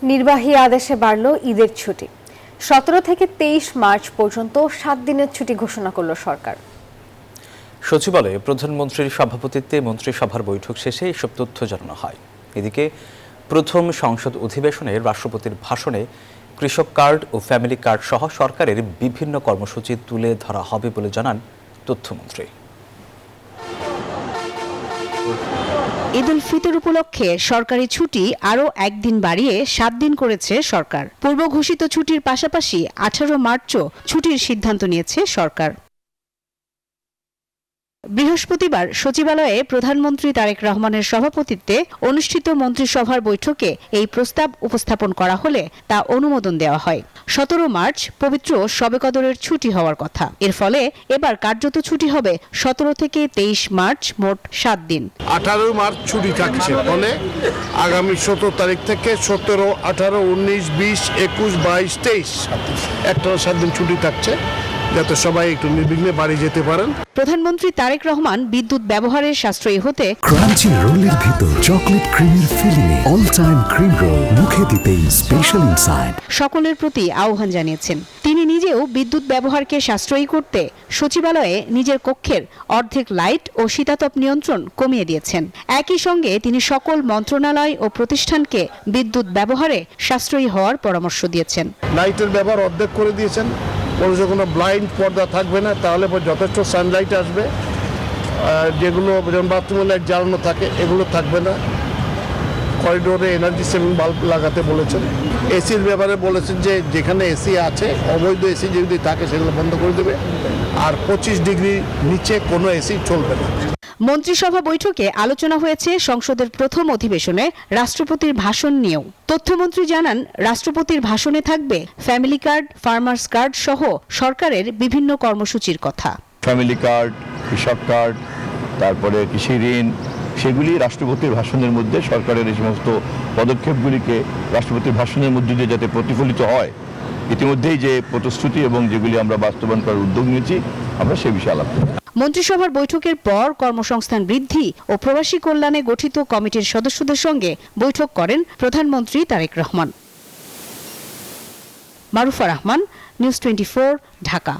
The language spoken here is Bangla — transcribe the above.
নির্বাহী আদেশে বাড়ল ঈদের ছুটি। 17 থেকে 23 মার্চ পর্যন্ত 7 দিনের ছুটি ঘোষণা করল সরকার। সচিবালয়ে প্রধানমন্ত্রীর সভাপতিত্বে মন্ত্রিসভার বৈঠক শেষে এসব তথ্য জানানো হয়। এদিকে প্রথম সংসদ অধিবেশনে রাষ্ট্রপতির ভাষণে কৃষক কার্ড ও ফ্যামিলি কার্ড সহ সরকারের বিভিন্ন কর্মসূচি তুলে ধরা হবে বলে জানান তথ্যমন্ত্রী। ঈদ উল ফিতর উপলক্ষে সরকারি ছুটি আরও একদিন বাড়িয়ে 7 দিন করেছে সরকার। পূর্ব ঘোষিত ছুটির পাশাপাশি 18 মার্চও ছুটির সিদ্ধান্ত নিয়েছে সরকার। বৃহস্পতিবার সচিবালয়ে প্রধানমন্ত্রী তারেক রহমানের সভাপতিত্বে অনুষ্ঠিত মন্ত্রিসভার বৈঠকে এই প্রস্তাব উপস্থাপন করা হলে তা অনুমোদন দেওয়া হয়। 17 মার্চ পবিত্র শবে কদরের ছুটি হওয়ার কথা। এর ফলে এবার কার্যত ছুটি হবে 17 থেকে 23 মার্চ, মোট 7 দিন। 18 মার্চ ছুটি থাকছে, ফলে আগামী 17 তারিখ থেকে 17, 18, 19, 20, 21, 22, 23 একটা 7 দিন ছুটি থাকছে, যাতে সবাই একটু নির্বিঘ্নে বাড়ি যেতে পারেন। প্রধানমন্ত্রী তারেক রহমান বিদ্যুৎ ব্যবহারে সাশ্রয়ী হতে ক্রাঞ্চি রোলের ভিতর চকলেট ক্রিমের ফিলিং এ অল টাইম ক্রিম রোল মুখে দিতেই স্পেশাল ইনসাইড সকলের প্রতি আহ্বান জানিয়েছেন। তিনি নিজেও বিদ্যুৎ ব্যবহারকে সাশ্রয়ী করতে সচিবালয়ে নিজের কক্ষের অর্ধেক লাইট ও শীতাতপ নিয়ন্ত্রণ কমিয়ে দিয়েছেন। একই সঙ্গে তিনি সকল মন্ত্রণালয় ও প্রতিষ্ঠানকে বিদ্যুৎ ব্যবহারে সাশ্রয়ী হওয়ার পরামর্শ দিয়েছেন। লাইটের ব্যবহার অর্ধেক করে দিয়েছেন, কোনো ব্লাইন্ড পর্দা থাকবে না, তাহলে যথেষ্ট সানলাইট আসবে। যেগুলো যেমন বাথরুমে লাইট জ্বালানো থাকে এগুলো থাকবে না। করিডোরে এনার্জি সেভিং বাল্ব লাগাতে বলেছেন। এসির ব্যাপারে বলেছেন যে যেখানে এসি আছে, অবৈধ এসি যদি থাকে সেগুলো বন্ধ করে দেবে, আর 25 ডিগ্রি নিচে কোনো এসি চলবে না। মন্ত্রিসভা বৈঠকে আলোচনা হয়েছে সংসদের প্রথম অধিবেশনে রাষ্ট্রপতির ভাষণ নিয়েও। তথ্যমন্ত্রী জানান, রাষ্ট্রপতির ভাষণে থাকবে ফ্যামিলি কার্ড, ফার্মার্স কার্ড সহ সরকারের বিভিন্ন কর্মসূচির কথা। ফ্যামিলি কার্ড, কৃষক কার্ড, তারপরে কৃষি ঋণ, সেগুলি রাষ্ট্রপতির ভাষণের মধ্যে সরকারের এই সমস্ত পদক্ষেপগুলিকে রাষ্ট্রপতির ভাষণের মধ্যে দিয়ে যাতে প্রতিফলিত হয়, ইতিমধ্যেই যে প্রতিশ্রুতি এবং যেগুলি আমরা বাস্তবায়ন করার উদ্যোগ নিয়েছি, আমরা সে বিষয়ে আলাপ করব। মন্ত্রিসভার বৈঠকের পর কর্মসংস্থান বৃদ্ধি ও প্রবাসী কল্যাণে গঠিত কমিটির সদস্যদের সঙ্গে বৈঠক করেন প্রধানমন্ত্রী তারেক রহমান। মারুফা রহমান, নিউজ 24, ঢাকা।